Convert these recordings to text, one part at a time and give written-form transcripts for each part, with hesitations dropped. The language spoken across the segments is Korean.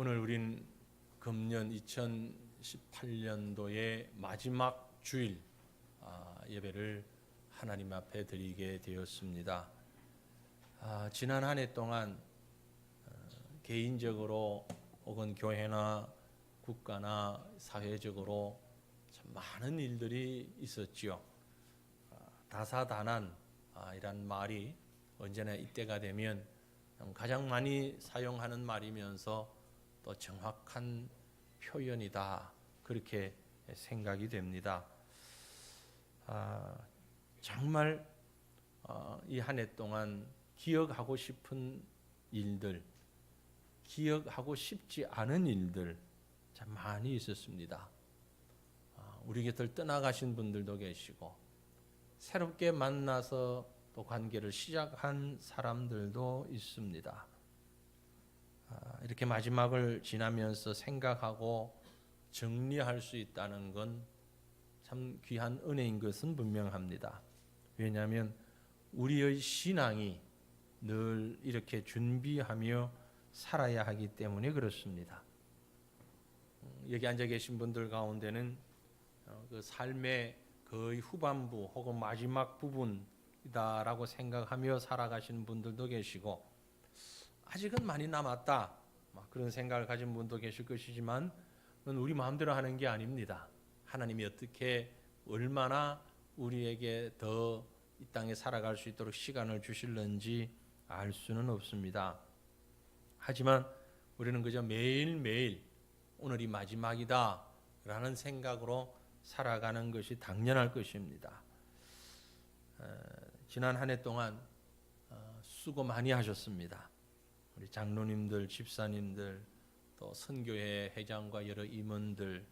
오늘 우린 금년 2018년도의 마지막 주일 예배를 하나님 앞에 드리게 되었습니다. 지난 한 해 동안 개인적으로 혹은 교회나 국가나 사회적으로 참 많은 일들이 있었지요. 다사다난이란 말이 언제나 이때가 되면 가장 많이 사용하는 말이면서 또 정확한 표현이다, 그렇게 생각이 됩니다. 정말 이 한 해 동안 기억하고 싶은 일들, 기억하고 싶지 않은 일들 참 많이 있었습니다. 우리 곁을 떠나가신 분들도 계시고 새롭게 만나서 또 관계를 시작한 사람들도 있습니다. 이렇게 마지막을 지나면서 생각하고 정리할 수 있다는 건 참 귀한 은혜인 것은 분명합니다. 왜냐하면 우리의 신앙이 늘 이렇게 준비하며 살아야 하기 때문에 그렇습니다. 여기 앉아 계신 분들 가운데는 그 삶의 거의 후반부 혹은 마지막 부분이다라고 생각하며 살아가시는 분들도 계시고, 아직은 많이 남았다, 그런 생각을 가진 분도 계실 것이지만 그건 우리 마음대로 하는 게 아닙니다. 하나님이 어떻게 얼마나 우리에게 더 이 땅에 살아갈 수 있도록 시간을 주실는지 알 수는 없습니다. 하지만 우리는 그저 매일매일 오늘이 마지막이다 라는 생각으로 살아가는 것이 당연할 것입니다. 지난 한 해 동안 수고 많이 하셨습니다. 우리 장로님들, 집사님들, 또 선교회 회장과 여러 임원들,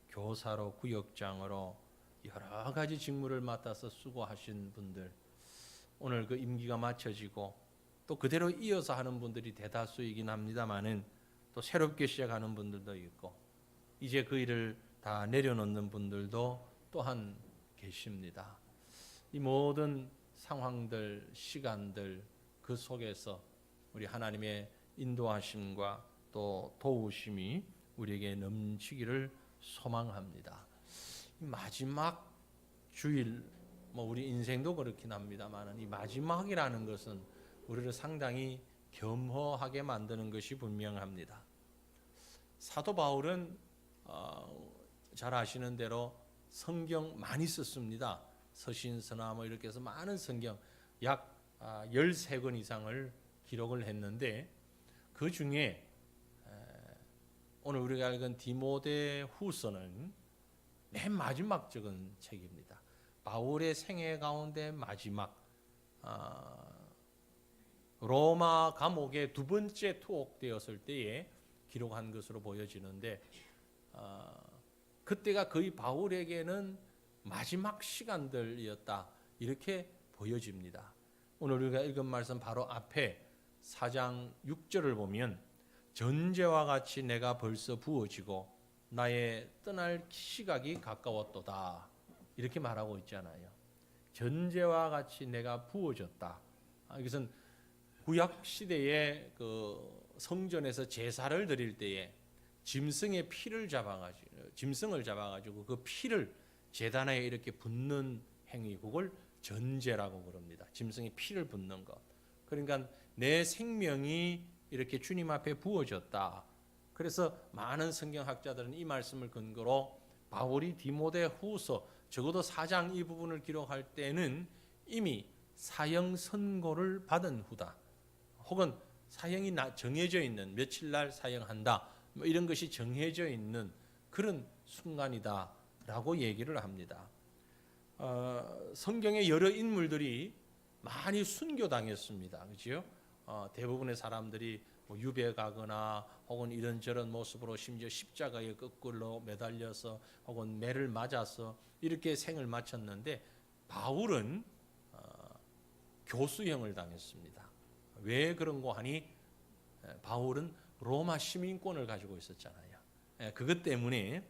교사로, 구역장으로 여러 가지 직무를 맡아서 수고하신 분들, 오늘 그 임기가 마쳐지고 또 그대로 이어서 하는 분들이 대다수이긴 합니다만은 또 새롭게 시작하는 분들도 있고 이제 그 일을 다 내려놓는 분들도 또한 계십니다. 이 모든 상황들, 시간들 그 속에서 우리 하나님의 인도하심과 또 도우심이 우리에게 넘치기를 소망합니다. 마지막 주일, 우리 인생도 그렇긴 합니다만 이 마지막이라는 것은 우리를 상당히 겸허하게 만드는 것이 분명합니다. 사도 바울은 잘 아시는 대로 성경 많이 썼습니다. 서신서나 이렇게 해서 많은 성경 약 13권 이상을 기록을 했는데, 그 중에 오늘 우리가 읽은 디모데후서는 맨 마지막 적은 책입니다. 바울의 생애 가운데 마지막 로마 감옥에 두 번째 투옥되었을 때에 기록한 것으로 보여지는데, 그때가 거의 바울에게는 마지막 시간들이었다, 이렇게 보여집니다. 오늘 우리가 읽은 말씀 바로 앞에 4장 6절을 보면 전제와 같이 내가 벌써 부어지고 나의 떠날 시각이 가까웠도다, 이렇게 말하고 있잖아요. 전제와 같이 내가 부어졌다. 이것은 구약 시대의 그 성전에서 제사를 드릴 때에 짐승의 피를 짐승을 잡아가지고 그 피를 제단에 이렇게 붓는 행위, 그걸 전제라고 그럽니다. 짐승의 피를 붓는 것. 그러니까 내 생명이 이렇게 주님 앞에 부어졌다. 그래서 많은 성경학자들은 이 말씀을 근거로 바울이 디모데후서 적어도 4장 이 부분을 기록할 때는 이미 사형 선고를 받은 후다, 혹은 사형이 정해져 있는, 며칠 날 사형한다, 이런 것이 정해져 있는 그런 순간이다 라고 얘기를 합니다. 성경의 여러 인물들이 많이 순교당했습니다. 그렇죠? 대부분의 사람들이 유배가거나 혹은 이런저런 모습으로 심지어 십자가에 거꾸로 매달려서 혹은 매를 맞아서 이렇게 생을 마쳤는데, 바울은 교수형을 당했습니다. 왜 그런고 하니 바울은 로마 시민권을 가지고 있었잖아요. 그것 때문에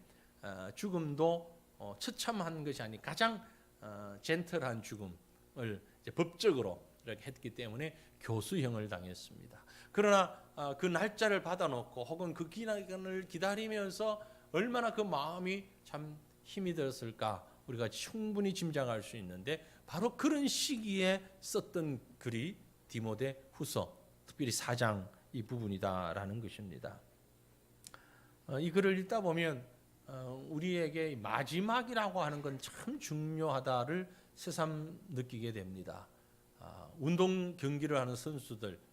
죽음도 처참한 것이 아닌 가장 젠틀한 죽음을 법적으로 이렇게 했기 때문에 교수형을 당했습니다. 그러나 그 날짜를 받아놓고 혹은 그 기간을 기다리면서 얼마나 그 마음이 참 힘이 들었을까 우리가 충분히 짐작할 수 있는데, 바로 그런 시기에 썼던 글이 디모데 후서, 특별히 4장 이 부분이다라는 것입니다. 이 글을 읽다 보면 우리에게 마지막이라고 하는 건 참 중요하다를 새삼 느끼게 됩니다. 운동 경기를 하는 선수들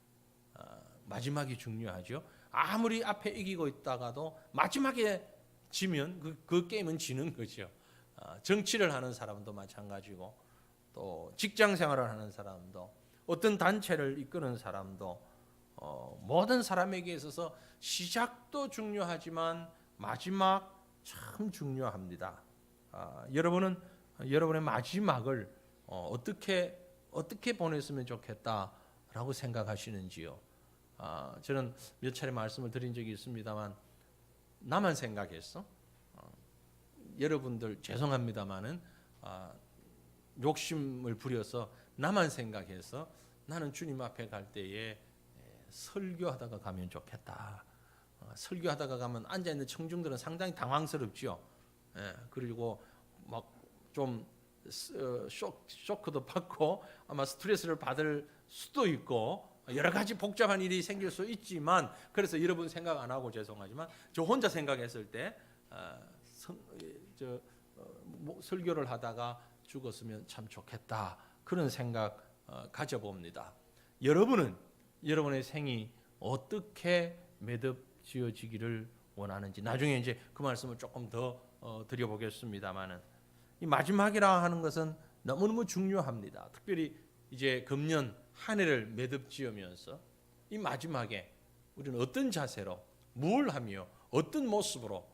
마지막이 중요하죠. 아무리 앞에 이기고 있다가도 마지막에 지면 그 게임은 지는 거죠. 정치를 하는 사람도 마찬가지고, 또 직장 생활을 하는 사람도, 어떤 단체를 이끄는 사람도, 모든 사람에게 있어서 시작도 중요하지만 마지막 참 중요합니다. 여러분은 여러분의 마지막을 어떻게 보냈으면 좋겠다라고 생각하시는지요? 저는 몇 차례 말씀을 드린 적이 있습니다만, 나만 생각했어? 여러분들 죄송합니다마는 욕심을 부려서 나만 생각해서 나는 주님 앞에 갈 때에 설교하다가 가면 좋겠다. 설교하다가 가면 앉아있는 청중들은 상당히 당황스럽죠. 그리고 막 좀 쇼크도 받고 아마 스트레스를 받을 수도 있고 여러 가지 복잡한 일이 생길 수 있지만, 그래서 여러분 생각 안 하고 죄송하지만 저 혼자 생각했을 때 설교를 하다가 죽었으면 참 좋겠다, 그런 생각 가져봅니다. 여러분은 여러분의 생이 어떻게 매듭지어지기를 원하는지 나중에 이제 그 말씀을 조금 더 드려보겠습니다만은, 이 마지막이라 하는 것은 너무너무 중요합니다. 특별히 이제 금년 한 해를 매듭지으면서 이 마지막에 우리는 어떤 자세로 뭘 하며 어떤 모습으로,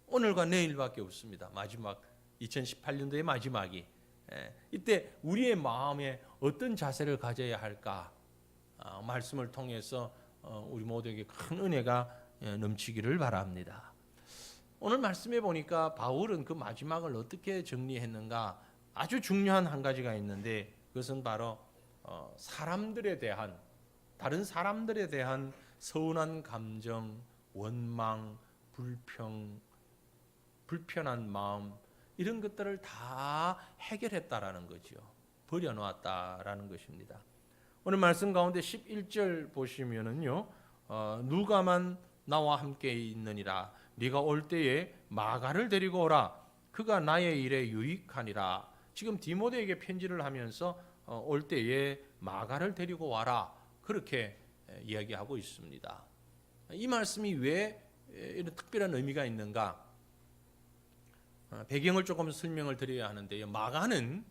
오늘과 내일밖에 없습니다. 마지막 2018년도의 마지막이, 이때 우리의 마음에 어떤 자세를 가져야 할까, 말씀을 통해서 우리 모두에게 큰 은혜가 넘치기를 바랍니다. 오늘 말씀해 보니까 바울은 그 마지막을 어떻게 정리했는가, 아주 중요한 한 가지가 있는데, 그것은 바로 사람들에 대한, 다른 사람들에 대한 서운한 감정, 원망, 불편한 마음, 이런 것들을 다 해결했다라는 거죠. 버려놓았다라는 것입니다. 오늘 말씀 가운데 11절 보시면은요, 누가만 나와 함께 있느니라. 네가 올 때에 마가를 데리고 오라. 그가 나의 일에 유익하니라. 지금 디모데에게 편지를 하면서 올 때에 마가를 데리고 와라, 그렇게 이야기하고 있습니다. 이 말씀이 왜 이런 특별한 의미가 있는가? 배경을 조금 설명을 드려야 하는데요. 마가는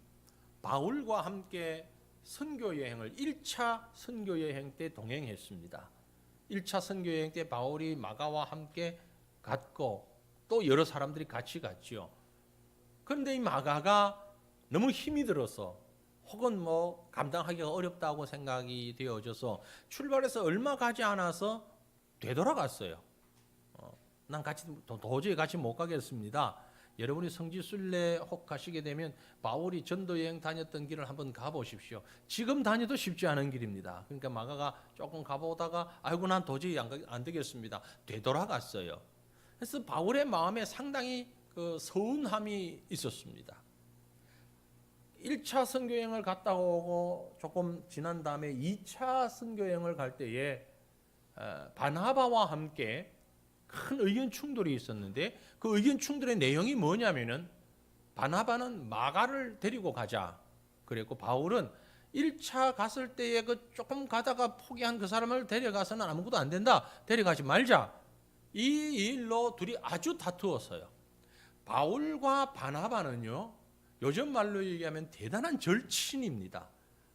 바울과 함께 선교 여행을 1차 선교 여행 때 동행했습니다. 1차 선교 여행 때 바울이 마가와 함께 갔고 또 여러 사람들이 같이 갔지요. 그런데 이 마가가 너무 힘이 들어서 혹은 감당하기가 어렵다고 생각이 되어져서 출발해서 얼마 가지 않아서 되돌아갔어요. 난 도저히 같이 못 가겠습니다. 여러분이 성지순례 혹 가시게 되면 바울이 전도 여행 다녔던 길을 한번 가보십시오. 지금 다녀도 쉽지 않은 길입니다. 그러니까 마가가 조금 가보다가 아이고 난 도저히 안 되겠습니다, 되돌아갔어요. 그래서 바울의 마음에 상당히 그 서운함이 있었습니다. 1차 선교여행을 갔다 오고 조금 지난 다음에 2차 선교여행을 갈 때에 바나바와 함께 큰 의견 충돌이 있었는데, 그 의견 충돌의 내용이 뭐냐면은 바나바는 마가를 데리고 가자 그랬고, 바울은 1차 갔을 때에 그 조금 가다가 포기한 그 사람을 데려가서는 아무것도 안 된다, 데려가지 말자, 이 일로 둘이 아주 다투었어요. 바울과 바나바는요, 요즘 말로 얘기하면 대단한 절친입니다.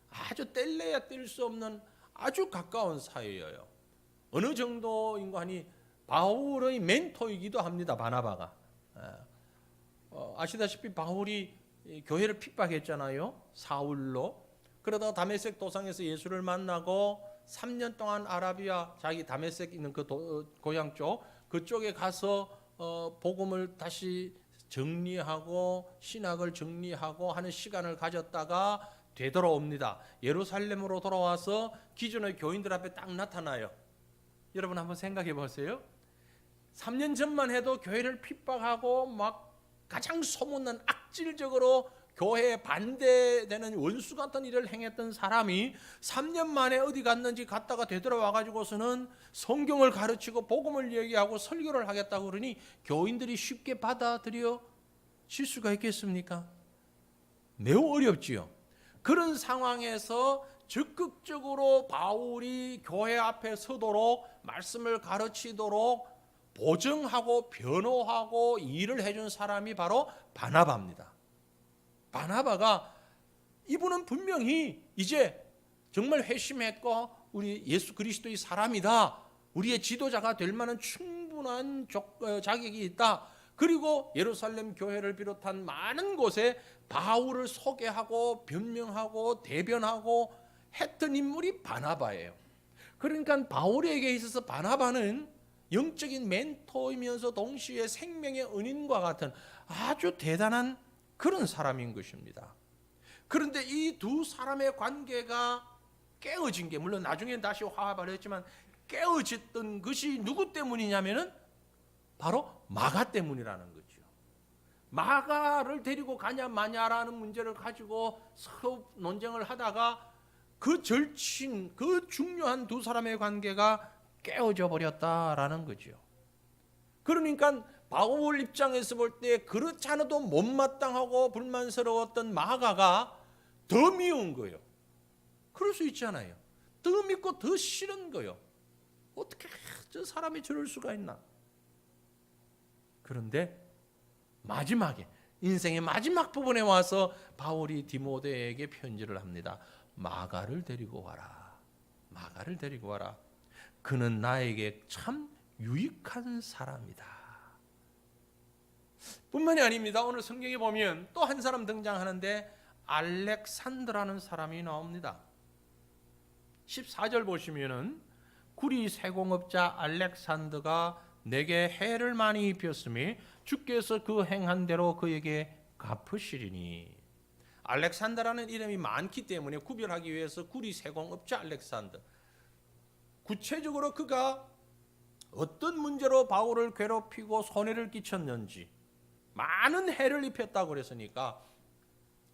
아주 뗄래야 뗄 수 없는 아주 가까운 사이예요. 어느 정도인가 하니 바울의 멘토이기도 합니다, 바나바가. 아시다시피 바울이 교회를 핍박했잖아요, 사울로. 그러다가 다메섹 도상에서 예수를 만나고 3년 동안 아라비아, 자기 다메섹 있는 그 고향 쪽, 그쪽에 가서 복음을 다시 정리하고 신학을 정리하고 하는 시간을 가졌다가 되돌아옵니다. 예루살렘으로 돌아와서 기존의 교인들 앞에 딱 나타나요. 여러분 한번 생각해 보세요. 3년 전만 해도 교회를 핍박하고 막 가장 소문난 악질적으로 교회에 반대되는 원수 같은 일을 행했던 사람이 3년 만에 어디 갔는지 갔다가 되돌아와가지고서는 성경을 가르치고 복음을 얘기하고 설교를 하겠다고 그러니 교인들이 쉽게 받아들여 질 수가 있겠습니까? 매우 어렵지요. 그런 상황에서 적극적으로 바울이 교회 앞에 서도록 말씀을 가르치도록 보증하고 변호하고 일을 해준 사람이 바로 바나바입니다. 바나바가 이분은 분명히 이제 정말 회심했고 우리 예수 그리스도의 사람이다. 우리의 지도자가 될 만한 충분한 자격이 있다. 그리고 예루살렘 교회를 비롯한 많은 곳에 바울을 소개하고 변명하고 대변하고 했던 인물이 바나바예요. 그러니까 바울에게 있어서 바나바는 영적인 멘토이면서 동시에 생명의 은인과 같은 아주 대단한 그런 사람인 것입니다. 그런데 이 두 사람의 관계가 깨어진 게 물론 나중에 다시 화합을 했지만 깨어졌던 것이 누구 때문이냐면은 바로 마가 때문이라는 거죠. 마가를 데리고 가냐 마냐라는 문제를 가지고 서로 논쟁을 하다가 그 절친, 그 중요한 두 사람의 관계가 깨어져 버렸다라는 거죠. 그러니까 바울 입장에서 볼 때 그렇지 않아도 못마땅하고 불만스러웠던 마가가 더 미운 거예요. 그럴 수 있잖아요. 더 밉고 더 싫은 거예요. 어떻게 저 사람이 저럴 수가 있나. 그런데 마지막에 인생의 마지막 부분에 와서 바울이 디모데에게 편지를 합니다. 마가를 데리고 와라. 마가를 데리고 와라. 그는 나에게 참 유익한 사람이다. 뿐만이 아닙니다. 오늘 성경에 보면 또 한 사람 등장하는데 알렉산더라는 사람이 나옵니다. 14절 보시면은 구리 세공업자 알렉산더가 내게 해를 많이 입혔으니 주께서 그 행한 대로 그에게 갚으시리니. 알렉산더라는 이름이 많기 때문에 구별하기 위해서 구리 세공업자 알렉산더. 구체적으로 그가 어떤 문제로 바울을 괴롭히고 손해를 끼쳤는지 많은 해를 입혔다고 그랬으니까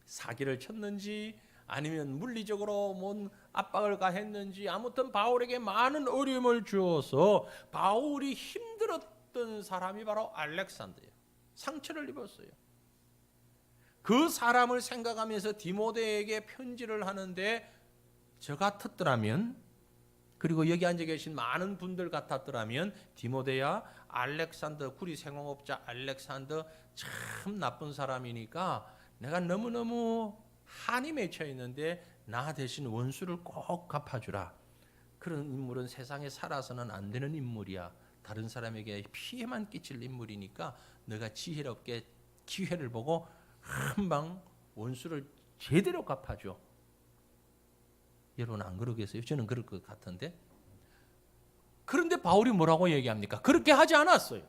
사기를 쳤는지 아니면 물리적으로 뭔 압박을 가했는지 아무튼 바울에게 많은 어려움을 주어서 바울이 힘들었던 사람이 바로 알렉산더예요. 상처를 입었어요. 그 사람을 생각하면서 디모데에게 편지를 하는데 저 같았더라면 그리고 여기 앉아 계신 많은 분들 같았더라면 디모데야 알렉산더 구리 생업업자 알렉산더 참 나쁜 사람이니까 내가 너무너무 한이 맺혀 있는데 나 대신 원수를 꼭 갚아주라. 그런 인물은 세상에 살아서는 안 되는 인물이야. 다른 사람에게 피해만 끼칠 인물이니까 너가 지혜롭게 기회를 보고 한방 원수를 제대로 갚아줘. 여러분 안 그러겠어요? 저는 그럴 것 같은데. 그런데 바울이 뭐라고 얘기합니까? 그렇게 하지 않았어요.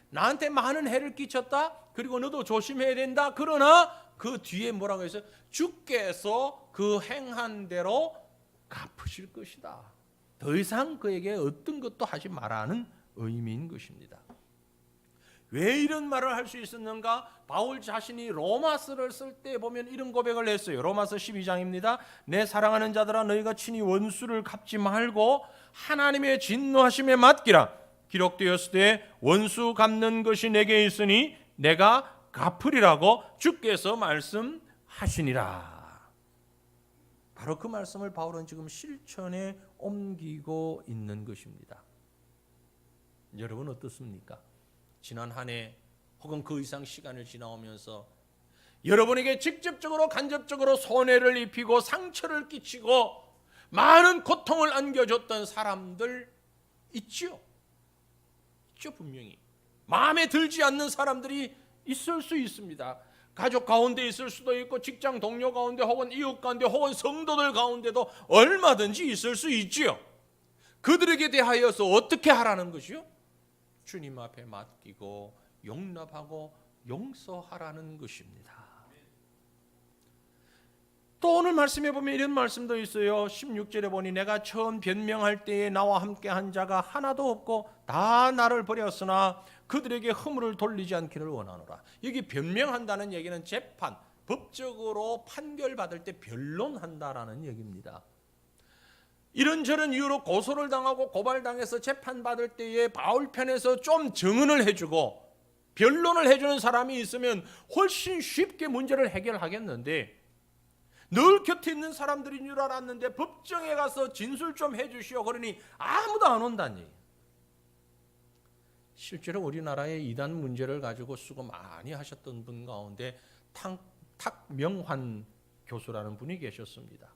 나한테 많은 해를 끼쳤다. 그리고 너도 조심해야 된다. 그러나 그 뒤에 뭐라고 했어요? 주께서 그 행한 대로 갚으실 것이다. 더 이상 그에게 어떤 것도 하지 말라는 의미인 것입니다. 왜 이런 말을 할 수 있었는가? 바울 자신이 로마서를 쓸 때 보면 이런 고백을 했어요. 로마서 12장입니다. 내 사랑하는 자들아 너희가 친히 원수를 갚지 말고 하나님의 진노하심에 맡기라. 기록되었으되 원수 갚는 것이 내게 있으니 내가 갚으리라고 주께서 말씀하시니라. 바로 그 말씀을 바울은 지금 실천에 옮기고 있는 것입니다. 여러분 어떻습니까? 지난 한 해 혹은 그 이상 시간을 지나오면서 여러분에게 직접적으로 간접적으로 손해를 입히고 상처를 끼치고 많은 고통을 안겨줬던 사람들 있죠? 있죠, 분명히. 마음에 들지 않는 사람들이 있을 수 있습니다. 가족 가운데 있을 수도 있고 직장 동료 가운데 혹은 이웃 가운데 혹은 성도들 가운데도 얼마든지 있을 수 있지요. 그들에게 대하여서 어떻게 하라는 것이요? 주님 앞에 맡기고 용납하고 용서하라는 것입니다. 또 오늘 말씀해 보면 이런 말씀도 있어요. 16절에 보니 내가 처음 변명할 때에 나와 함께 한 자가 하나도 없고 다 나를 버렸으나 그들에게 허물을 돌리지 않기를 원하노라. 여기 변명한다는 얘기는 재판, 법적으로 판결받을 때 변론한다라는 얘기입니다. 이런저런 이유로 고소를 당하고 고발당해서 재판받을 때에 바울 편에서 좀 증언을 해주고 변론을 해주는 사람이 있으면 훨씬 쉽게 문제를 해결하겠는데, 늘 곁에 있는 사람들인 줄 알았는데 법정에 가서 진술 좀 해주시오 그러니 아무도 안 온다는 얘기예요. 실제로 우리나라의 이단 문제를 가지고 수고 많이 하셨던 분 가운데 탁명환 교수라는 분이 계셨습니다.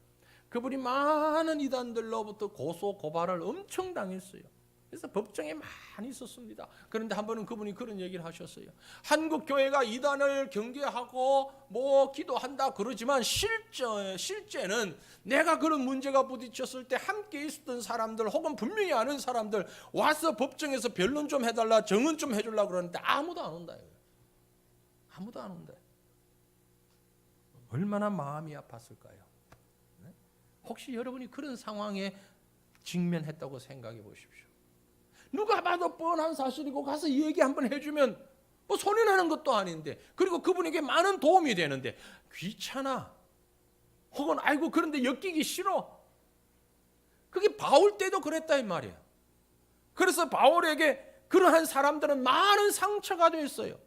그분이 많은 이단들로부터 고소 고발을 엄청 당했어요. 그래서 법정에 많이 있었습니다. 그런데 한 번은 그분이 그런 얘기를 하셨어요. 한국 교회가 이단을 경계하고 뭐 기도한다 그러지만 실제는 내가 그런 문제가 부딪혔을 때 함께 있었던 사람들 혹은 분명히 아는 사람들 와서 법정에서 변론 좀 해달라, 정언 좀 해주려고 그러는데 아무도 안 온다. 아무도 안 온다. 얼마나 마음이 아팠을까요? 혹시 여러분이 그런 상황에 직면했다고 생각해 보십시오. 누가 봐도 뻔한 사실이고 가서 얘기 한번 해주면 뭐 손해나는 것도 아닌데, 그리고 그분에게 많은 도움이 되는데 귀찮아 혹은 아이고 그런데 엮이기 싫어. 그게 바울 때도 그랬다 이 말이에요. 그래서 바울에게 그러한 사람들은 많은 상처가 됐어요.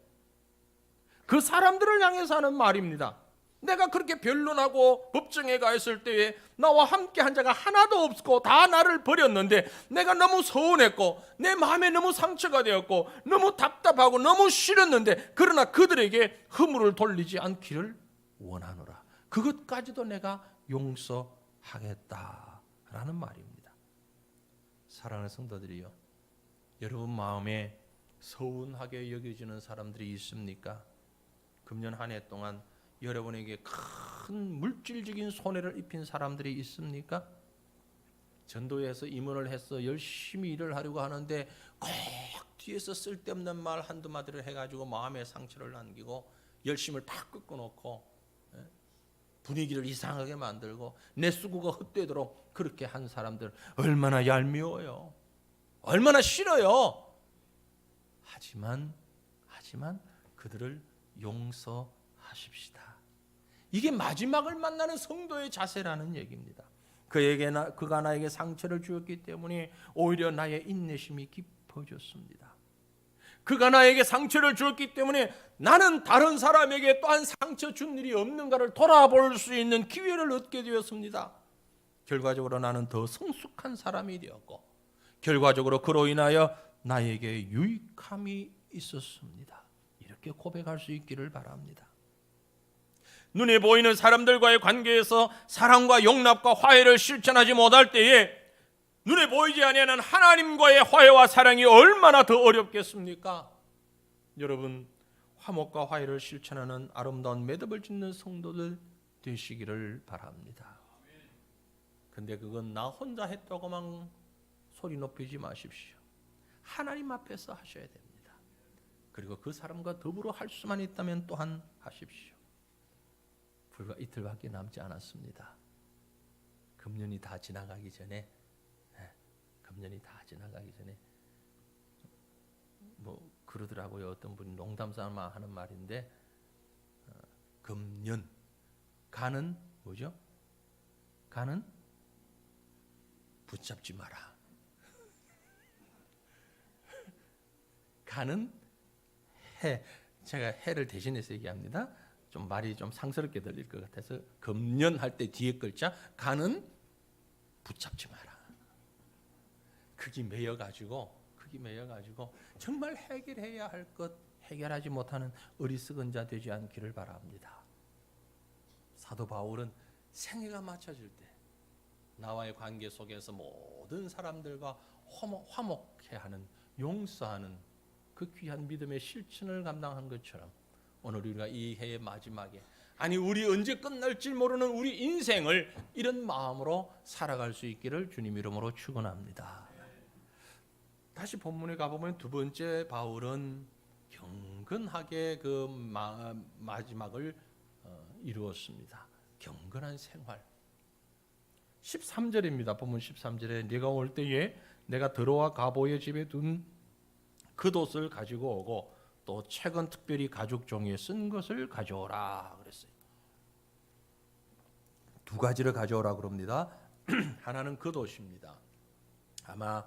그 사람들을 향해서 하는 말입니다. 내가 그렇게 변론하고 법정에 가 있을 때에 나와 함께 한 자가 하나도 없고 다 나를 버렸는데 내가 너무 서운했고 내 마음에 너무 상처가 되었고 너무 답답하고 너무 싫었는데 그러나 그들에게 허물을 돌리지 않기를 원하노라. 그것까지도 내가 용서하겠다라는 말입니다. 사랑하는 성도들이요, 여러분 마음에 서운하게 여겨지는 사람들이 있습니까? 금년 한 해 동안 여러분에게 큰 물질적인 손해를 입힌 사람들이 있습니까? 전도에서 임원을 해서 열심히 일을 하려고 하는데 꼭 뒤에서 쓸데없는 말 한두 마디를 해가지고 마음에 상처를 남기고 열심을 팍 꺾어놓고 분위기를 이상하게 만들고 내 수고가 헛되도록 그렇게 한 사람들 얼마나 얄미워요. 얼마나 싫어요. 하지만 그들을 용서하십시다. 이게 마지막을 만나는 성도의 자세라는 얘기입니다. 그가 나에게 상처를 주었기 때문에 오히려 나의 인내심이 깊어졌습니다. 그가 나에게 상처를 주었기 때문에 나는 다른 사람에게 또한 상처 준 일이 없는가를 돌아볼 수 있는 기회를 얻게 되었습니다. 결과적으로 나는 더 성숙한 사람이 되었고 결과적으로 그로 인하여 나에게 유익함이 있었습니다. 이렇게 고백할 수 있기를 바랍니다. 눈에 보이는 사람들과의 관계에서 사랑과 용납과 화해를 실천하지 못할 때에 눈에 보이지 아니하는 하나님과의 화해와 사랑이 얼마나 더 어렵겠습니까? 여러분, 화목과 화해를 실천하는 아름다운 매듭을 짓는 성도들 되시기를 바랍니다. 근데 그건 나 혼자 했다고만 소리 높이지 마십시오. 하나님 앞에서 하셔야 됩니다. 그리고 그 사람과 더불어 할 수만 있다면 또한 하십시오. 불과 이틀밖에 남지 않았습니다. 금년이 다 지나가기 전에 뭐 그러더라고요. 어떤 분이 농담삼아 하는 말인데 금년 가는 뭐죠? 가는 붙잡지 마라. 가는 해, 제가 해를 대신해서 얘기합니다. 좀 말이 좀 상스럽게 들릴 것 같아서 금년 할 때 뒤에 글자 가는 붙잡지 마라. 크기 매여가지고 정말 해결해야 할 것 해결하지 못하는 어리석은 자 되지 않기를 바랍니다. 사도 바울은 생애가 맞춰질 때 나와의 관계 속에서 모든 사람들과 화목해하는, 용서하는 그 귀한 믿음의 실천을 감당한 것처럼 오늘 우리가 이 해의 마지막에, 아니 우리 언제 끝날지 모르는 우리 인생을 이런 마음으로 살아갈 수 있기를 주님 이름으로 축원합니다. 다시 본문에 가보면 두 번째 바울은 경건하게 그 마지막을 이루었습니다. 경건한 생활. 13절입니다. 본문 13절에 네가 올 때에 내가 들어와 가보의 집에 둔 겉옷을 가지고 오고 또 책은 특별히 가죽 종이에 쓴 것을 가져오라 그랬어요. 두 가지를 가져오라 그럽니다. 하나는 겉옷입니다. 아마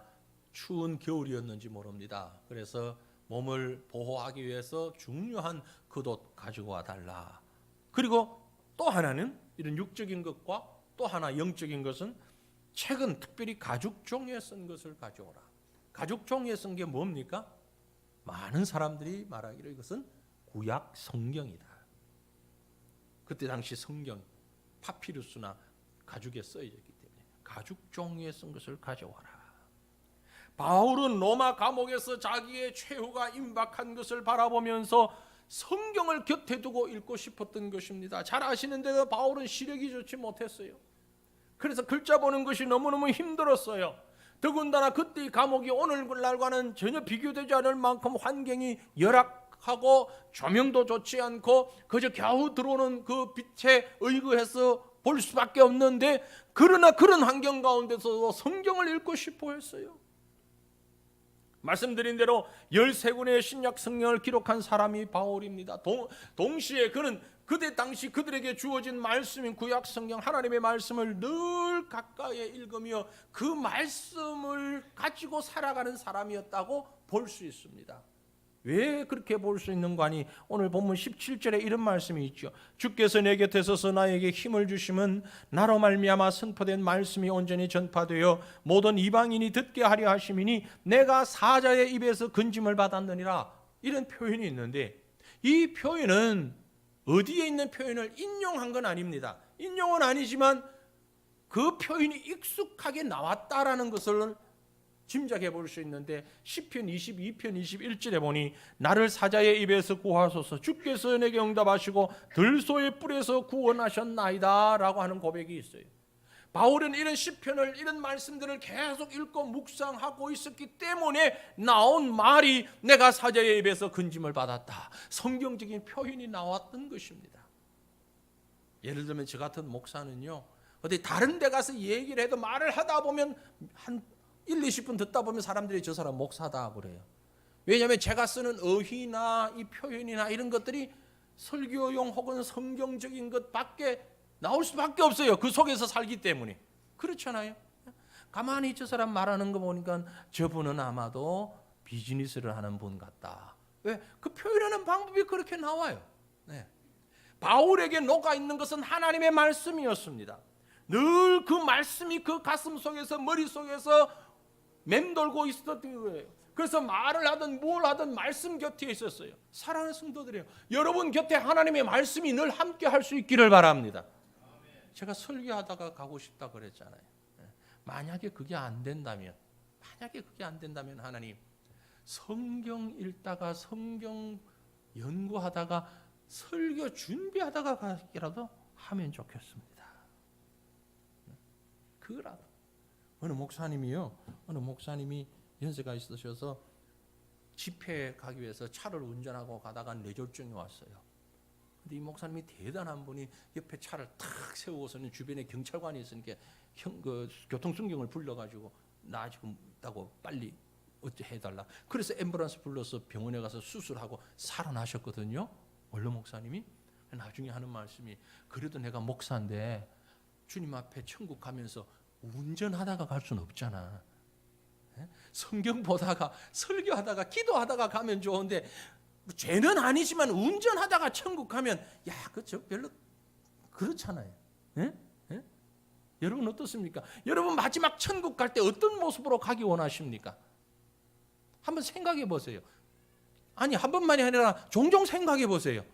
추운 겨울이었는지 모릅니다. 그래서 몸을 보호하기 위해서 중요한 겉옷 가지고 와달라. 그리고 또 하나는 이런 육적인 것과 또 하나 영적인 것은 책은 특별히 가죽 종이에 쓴 것을 가져오라. 가죽 종이에 쓴 게 뭡니까? 많은 사람들이 말하기로 이것은 구약 성경이다. 그때 당시 성경 파피루스나 가죽에 써있기 때문에 가죽 종이에 쓴 것을 가져와라. 바울은 로마 감옥에서 자기의 최후가 임박한 것을 바라보면서 성경을 곁에 두고 읽고 싶었던 것입니다. 잘 아시는데도 바울은 시력이 좋지 못했어요. 그래서 글자 보는 것이 너무너무 힘들었어요. 더군다나 그때 감옥이 오늘날과는 전혀 비교되지 않을 만큼 환경이 열악하고 조명도 좋지 않고 그저 겨우 들어오는 그 빛에 의거해서 볼 수밖에 없는데, 그러나 그런 환경 가운데서도 성경을 읽고 싶어 했어요. 말씀드린 대로 13권의 신약 성경을 기록한 사람이 바울입니다. 동시에 그는 그때 당시 그들에게 주어진 말씀인 구약 성경 하나님의 말씀을 늘 가까이에 읽으며 그 말씀을 가지고 살아가는 사람이었다고 볼 수 있습니다. 왜 그렇게 볼 수 있는가 하니 오늘 본문 17절에 이런 말씀이 있죠. 주께서 내 곁에 서서 나에게 힘을 주심은 나로 말미암아 선포된 말씀이 온전히 전파되어 모든 이방인이 듣게 하려 하심이니 내가 사자의 입에서 건짐을 받았느니라. 이런 표현이 있는데 이 표현은 어디에 있는 표현을 인용한 건 아닙니다. 인용은 아니지만 그 표현이 익숙하게 나왔다라는 것을 짐작해 볼 수 있는데 시편 22편 21절에 보니 나를 사자의 입에서 구하소서 주께서 내게 응답하시고 들소의 뿔에서 구원하셨나이다 라고 하는 고백이 있어요. 바울은 이런 시편을 이런 말씀들을 계속 읽고 묵상하고 있었기 때문에 나온 말이 내가 사자의 입에서 건짐을 받았다. 성경적인 표현이 나왔던 것입니다. 예를 들면 저 같은 목사는요, 어디 다른 데 가서 얘기를 해도 말을 하다 보면 한 1, 20분 듣다 보면 사람들이 저 사람 목사다 그래요. 왜냐하면 제가 쓰는 어휘나 이 표현이나 이런 것들이 설교용 혹은 성경적인 것밖에 나올 수밖에 없어요. 그 속에서 살기 때문에. 그렇잖아요. 가만히 저 사람 말하는 거 보니까 저분은 아마도 비즈니스를 하는 분 같다. 왜? 그 표현하는 방법이 그렇게 나와요. 네. 바울에게 녹아 있는 것은 하나님의 말씀이었습니다. 늘 그 말씀이 그 가슴 속에서 머릿속에서 맴돌고 있었던 거예요. 그래서 말을 하든 뭘 하든 말씀 곁에 있었어요. 사랑하는 성도들이요, 여러분 곁에 하나님의 말씀이 늘 함께 할 수 있기를 바랍니다. 제가 설교하다가 가고 싶다 그랬잖아요. 만약에 그게 안 된다면 하나님 성경 읽다가 성경 연구하다가 설교 준비하다가 가기라도 하면 좋겠습니다. 그거라도. 어느 목사님이 연세가 있으셔서 집회에 가기 위해서 차를 운전하고 가다가 뇌졸중이 왔어요. 근데 이 목사님이 대단한 분이 옆에 차를 탁 세우고서는 주변에 경찰관이 있으니까 교통순경을 불러가지고 나 지금 있다고 빨리 어째 해달라. 그래서 앰뷸런스 불러서 병원에 가서 수술하고 살아나셨거든요. 원로 목사님이. 나중에 하는 말씀이 그래도 내가 목사인데 주님 앞에 천국 가면서 운전하다가 갈 수는 없잖아. 성경 보다가 설교하다가 기도하다가 가면 좋은데 죄는 아니지만 운전하다가 천국 가면 야, 그저 별로 그렇잖아요. 예? 예? 여러분 어떻습니까? 여러분 마지막 천국 갈 때 어떤 모습으로 가기 원하십니까? 한번 생각해 보세요. 아니 한 번만이 아니라 종종 생각해 보세요.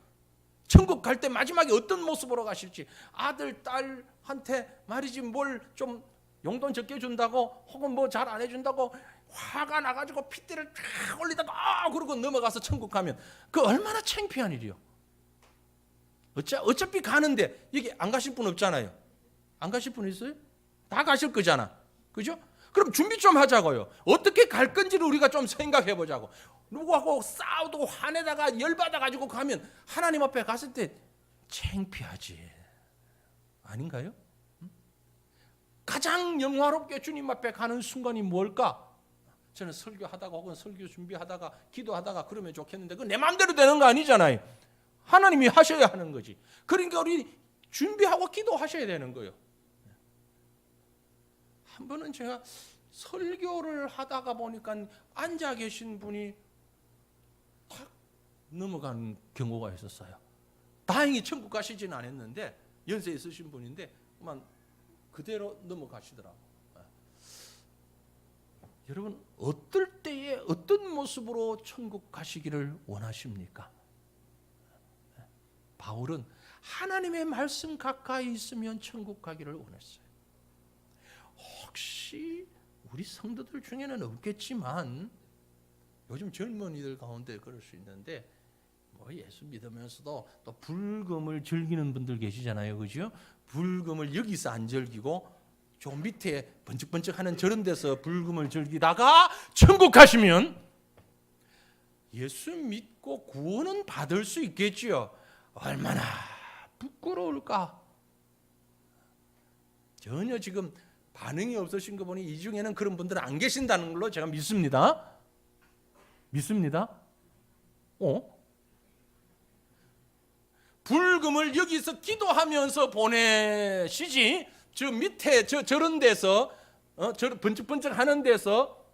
천국 갈 때 마지막에 어떤 모습으로 가실지. 아들, 딸한테 말이지 뭘 좀 용돈 적게 준다고 혹은 뭐 잘 안 해준다고 화가 나가지고 핏대를 쫙 올리다가 그러고 넘어가서 천국 가면 그 얼마나 창피한 일이요. 어차피 가는데 여기 안 가실 분 없잖아요. 안 가실 분 있어요? 다 가실 거잖아. 그죠? 그럼 준비 좀 하자고요. 어떻게 갈 건지를 우리가 좀 생각해 보자고. 누구하고 싸우고 화내다가 열받아 가지고 가면 하나님 앞에 갔을 때 창피하지. 아닌가요? 가장 영화롭게 주님 앞에 가는 순간이 뭘까? 저는 설교하다가 혹은 설교 준비하다가 기도하다가 그러면 좋겠는데 그건 내 마음대로 되는 거 아니잖아요. 하나님이 하셔야 하는 거지. 그러니까 우리 준비하고 기도하셔야 되는 거예요. 한 번은 제가 설교를 하다가 보니까 앉아 계신 분이 탁 넘어간 경우가 있었어요. 다행히 천국 가시지는 않았는데 연세 있으신 분인데 그만 그대로 넘어가시더라고요. 여러분 어떨 때에 어떤 모습으로 천국 가시기를 원하십니까? 바울은 하나님의 말씀 가까이 있으면 천국 가기를 원했어요. 혹시 우리 성도들 중에는 없겠지만 요즘 젊은이들 가운데 그럴 수 있는데 뭐 예수 믿으면서도 또 불금을 즐기는 분들 계시잖아요, 그죠? 불금을 여기서 안 즐기고 저 밑에 번쩍번쩍하는 저런 데서 불금을 즐기다가 천국 가시면 예수 믿고 구원은 받을 수 있겠지요. 얼마나 부끄러울까? 전혀 지금 반응이 없으신 거 보니 이 중에는 그런 분들은 안 계신다는 걸로 제가 믿습니다. 믿습니다. 불금을 여기서 기도하면서 보내시지 저 밑에 저런 데서 저런 번쩍번쩍 하는 데서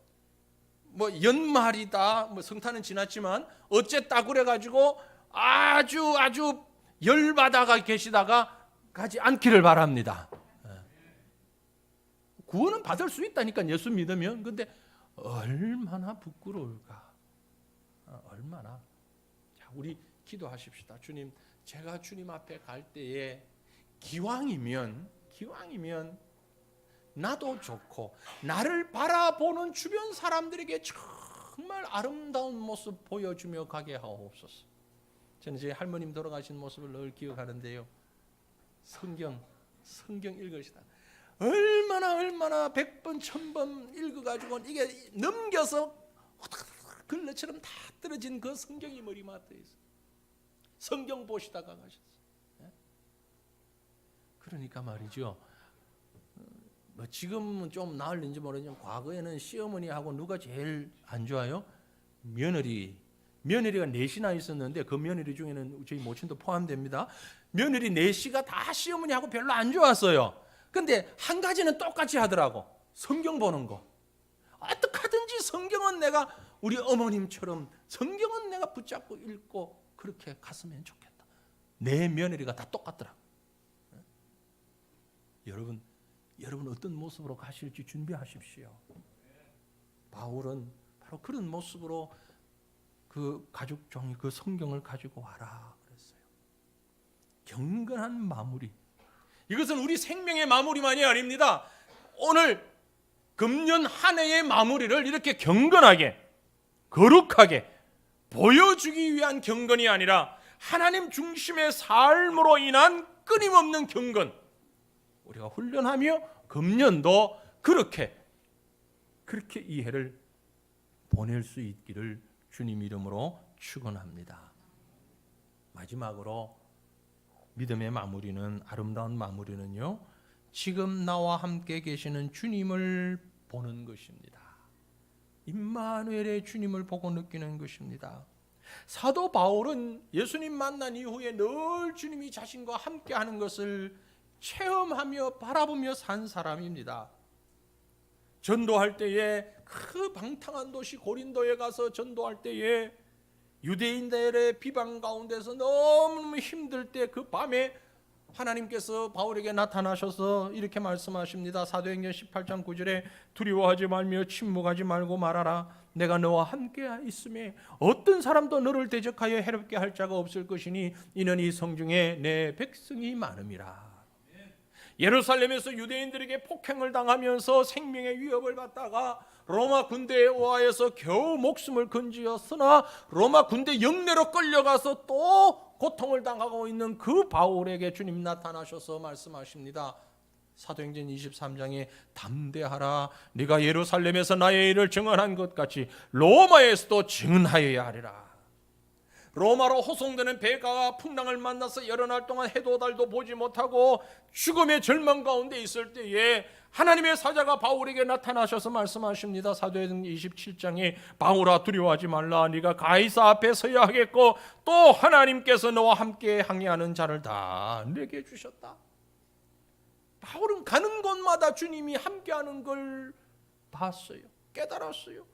뭐 연말이다 뭐 성탄은 지났지만 어쨌다 그래가지고 아주 열받아가 계시다가 가지 않기를 바랍니다. 구원은 받을 수 있다니까 예수 믿으면. 근데 얼마나 부끄러울까. 얼마나. 자, 우리 기도하십시다. 주님, 제가 주님 앞에 갈 때에 기왕이면 나도 좋고 나를 바라보는 주변 사람들에게 정말 아름다운 모습 보여주며 가게 하옵소서. 저는 제 할머님 돌아가신 모습을 늘 기억하는데요. 성경 읽으시다. 얼마나 100번 1000번 읽어가지고 이게 넘겨서 글러처럼 다 떨어진 그 성경이 머리맡에 있어요. 성경 보시다가 가셨어요. 그러니까 말이죠. 뭐 지금은 좀 나을는지 모르지만 과거에는 시어머니하고 누가 제일 안 좋아요? 며느리가 넷이나 있었는데 그 며느리 중에는 저희 모친도 포함됩니다. 며느리 넷이가 다 시어머니하고 별로 안 좋았어요. 근데 한 가지는 똑같이 하더라고. 성경 보는 거. 어떻게 하든지 성경은 내가 우리 어머님처럼 성경은 내가 붙잡고 읽고 그렇게 갔으면 좋겠다. 내 며느리가 다 똑같더라고. 여러분 어떤 모습으로 가실지 준비하십시오. 바울은 바로 그런 모습으로 그 가죽 종이 그 성경을 가지고 와라 그랬어요. 경건한 마무리. 이것은 우리 생명의 마무리만이 아닙니다. 오늘 금년 한 해의 마무리를 이렇게 경건하게 거룩하게 보여주기 위한 경건이 아니라 하나님 중심의 삶으로 인한 끊임없는 경건, 우리가 훈련하며 금년도 그렇게 이 해를 보낼 수 있기를 주님 이름으로 축원합니다. 마지막으로 믿음의 마무리는, 아름다운 마무리는요, 지금 나와 함께 계시는 주님을 보는 것입니다. 임마누엘의 주님을 보고 느끼는 것입니다. 사도 바울은 예수님 만난 이후에 늘 주님이 자신과 함께 하는 것을 체험하며 바라보며 산 사람입니다. 전도할 때에 그 방탕한 도시 고린도에 가서 전도할 때에 유대인들의 비방 가운데서 너무 힘들 때 그 밤에 하나님께서 바울에게 나타나셔서 이렇게 말씀하십니다. 사도행전 18장 9절에 두려워하지 말며 침묵하지 말고 말하라. 내가 너와 함께 있음에 어떤 사람도 너를 대적하여 해롭게 할 자가 없을 것이니 이는 이 성중에 내 백성이 많음이라. 예루살렘에서 유대인들에게 폭행을 당하면서 생명의 위협을 받다가 로마 군대에 의하여서 겨우 목숨을 건지었으나 로마 군대 영내로 끌려가서 또 고통을 당하고 있는 그 바울에게 주님 나타나셔서 말씀하십니다. 사도행전 23장에 담대하라. 네가 예루살렘에서 나의 일을 증언한 것 같이 로마에서도 증언하여야 하리라. 로마로 호송되는 배가 풍랑을 만나서 여러 날 동안 해도 달도 보지 못하고 죽음의 절망 가운데 있을 때에 하나님의 사자가 바울에게 나타나셔서 말씀하십니다. 사도행전 27장에 바울아 두려워하지 말라. 네가 가이사 앞에 서야 하겠고 또 하나님께서 너와 함께 항해하는 자를 다 내게 주셨다. 바울은 가는 곳마다 주님이 함께하는 걸 봤어요. 깨달았어요.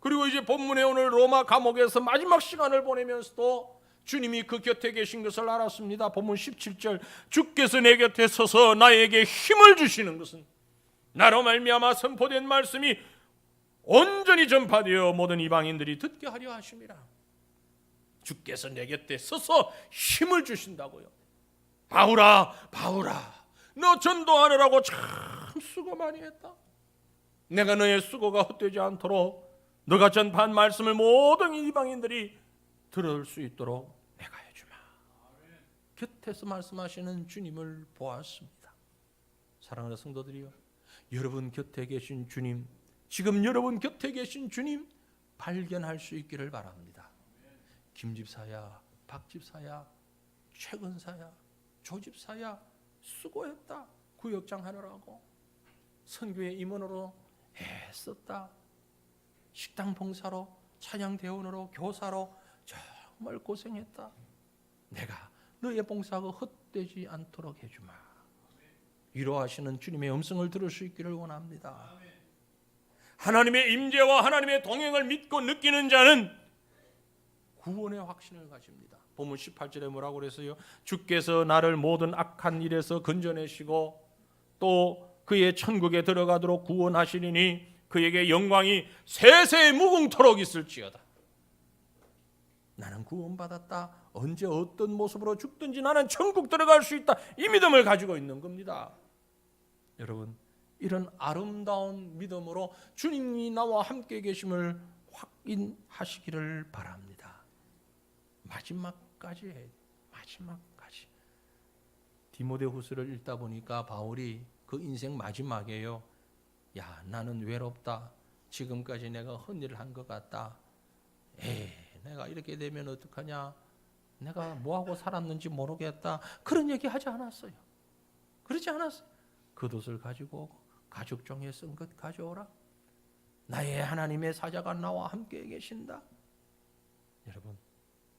그리고 이제 본문에 오늘 로마 감옥에서 마지막 시간을 보내면서도 주님이 그 곁에 계신 것을 알았습니다. 본문 17절 주께서 내 곁에 서서 나에게 힘을 주시는 것은 나로 말미암아 선포된 말씀이 온전히 전파되어 모든 이방인들이 듣게 하려 하심이라. 주께서 내 곁에 서서 힘을 주신다고요. 바울아 너 전도하느라고 참 수고 많이 했다. 내가 너의 수고가 헛되지 않도록 너가 전파한 말씀을 모든 이방인들이 들을 수 있도록 내가 해주마. 곁에서 말씀하시는 주님을 보았습니다. 사랑하는 성도들이요, 여러분 곁에 계신 주님, 지금 여러분 곁에 계신 주님 발견할 수 있기를 바랍니다. 김집사야, 박집사야, 최근사야, 조집사야 수고했다. 구역장 하느라고 선교회 임원으로 애썼다. 식당 봉사로, 찬양 대원으로, 교사로 정말 고생했다. 내가 너의 봉사가 헛되지 않도록 해주마. 위로하시는 주님의 음성을 들을 수 있기를 원합니다. 하나님의 임재와 하나님의 동행을 믿고 느끼는 자는 구원의 확신을 가집니다. 본문 18절에 뭐라고 그랬어요? 주께서 나를 모든 악한 일에서 건져내시고 또 그의 천국에 들어가도록 구원하시리니 그에게 영광이 세세 무궁토록 있을지어다. 나는 구원받았다. 언제 어떤 모습으로 죽든지 나는 천국 들어갈 수 있다. 이 믿음을 가지고 있는 겁니다. 여러분, 이런 아름다운 믿음으로 주님이 나와 함께 계심을 확인하시기를 바랍니다. 마지막까지 해야 돼요. 마지막까지. 디모데후서를 읽다 보니까 바울이 그 인생 마지막에요. 야, 나는 외롭다. 지금까지 내가 헛일을 한 것 같다. 내가 이렇게 되면 어떡하냐. 내가 뭐하고 살았는지 모르겠다. 그런 얘기 하지 않았어요. 그러지 않았어요. 겉옷을 가지고 오고 가죽종이에 쓴 것 가져오라. 나의 하나님의 사자가 나와 함께 계신다. 여러분,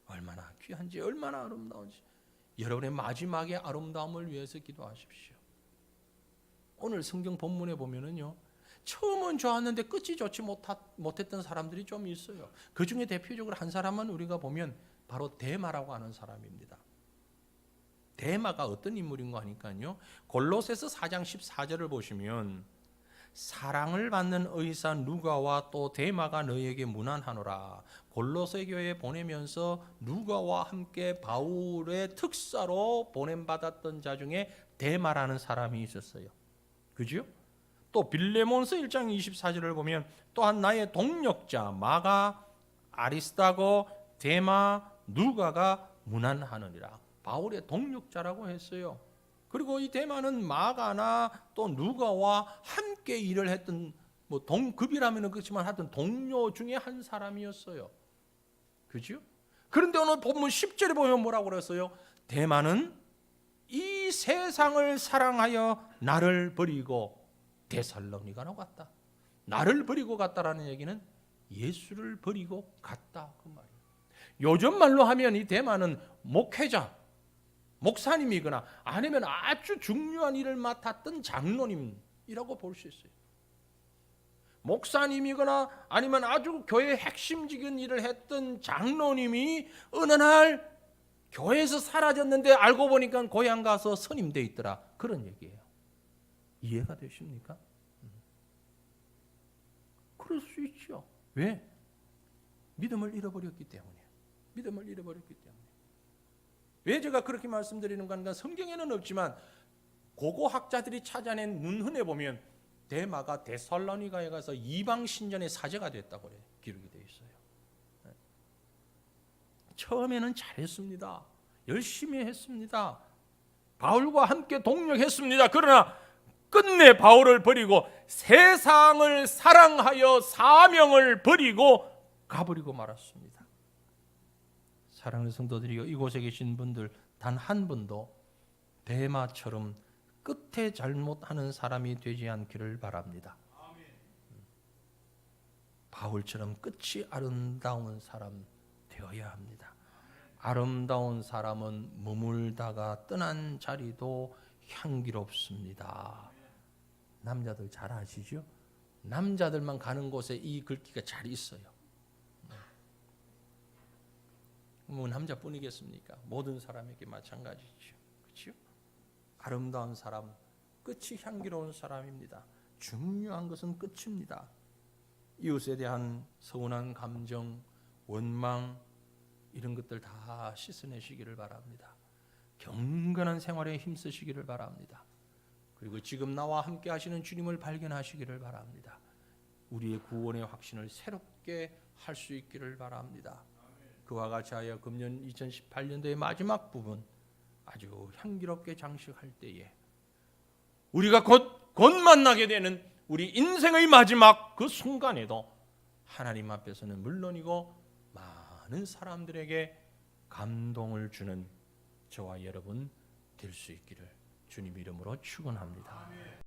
얼마나 귀한지, 얼마나 아름다운지 여러분의 마지막의 아름다움을 위해서 기도하십시오. 오늘 성경 본문에 보면은요, 처음은 좋았는데 끝이 좋지 못했던 사람들이 좀 있어요. 그 중에 대표적으로 한 사람은 우리가 보면 바로 데마라고 하는 사람입니다. 데마가 어떤 인물인가 하니까요, 골로새서 4장 14절을 보시면 사랑을 받는 의사 누가와 또 데마가 너에게 문안하노라. 골로새 교회에 보내면서 누가와 함께 바울의 특사로 보냄받았던 자 중에 데마라는 사람이 있었어요. 그죠? 또 빌레몬서 1장 24절을 보면 또한 나의 동력자 마가, 아리스다고, 데마, 누가가 문안하느니라. 바울의 동력자라고 했어요. 그리고 이 데마는 마가나 또 누가와 함께 일을 했던, 뭐 동급이라면 그렇지만 하여튼 동료 중에 한 사람이었어요. 그죠? 그런데 오늘 본문 10절에 보면 뭐라고 그랬어요? 데마는 이 세상을 사랑하여 나를 버리고 데살로니가로 갔다. 나를 버리고 갔다라는 얘기는 예수를 버리고 갔다 그 말이에요. 요즘 말로 하면 이 데마는 목회자, 목사님이거나 아니면 아주 중요한 일을 맡았던 장로님이라고 볼 수 있어요. 목사님이거나 아니면 아주 교회의 핵심적인 일을 했던 장로님이 어느 날 교회에서 사라졌는데 알고 보니까 고향 가서 선임돼 있더라. 그런 얘기예요. 이해가 되십니까? 그럴 수 있죠. 왜? 믿음을 잃어버렸기 때문에. 믿음을 잃어버렸기 때문에. 왜 제가 그렇게 말씀드리는가 하니까 성경에는 없지만 고고학자들이 찾아낸 문헌에 보면 데마가 데살로니가에 가서 이방 신전의 사제가 됐다고 기록이 되어 있어요. 처음에는 잘했습니다. 열심히 했습니다. 바울과 함께 동력했습니다. 그러나 끝내 바울을 버리고 세상을 사랑하여 사명을 버리고 가버리고 말았습니다. 사랑하는 성도들이여, 이곳에 계신 분들 단 한 분도 데마처럼 끝에 잘못하는 사람이 되지 않기를 바랍니다. 바울처럼 끝이 아름다운 사람 되어야 합니다. 아름다운 사람은 머물다가 떠난 자리도 향기롭습니다. 남자들 잘 아시죠? 남자들만 가는 곳에 이 글귀가 잘 있어요. 뭐 남자뿐이겠습니까? 모든 사람에게 마찬가지죠. 그렇죠? 아름다운 사람, 끝이 향기로운 사람입니다. 중요한 것은 끝입니다. 이웃에 대한 서운한 감정, 원망 이런 것들 다 씻어내시기를 바랍니다. 경건한 생활에 힘쓰시기를 바랍니다. 그리고 지금 나와 함께 하시는 주님을 발견하시기를 바랍니다. 우리의 구원의 확신을 새롭게 할 수 있기를 바랍니다. 그와 같이 하여 금년 2018년도의 마지막 부분 아주 향기롭게 장식할 때에 우리가 곧 만나게 되는 우리 인생의 마지막 그 순간에도 하나님 앞에서는 물론이고 많은 사람들에게 감동을 주는 저와 여러분 될 수 있기를 주님 이름으로 축원합니다.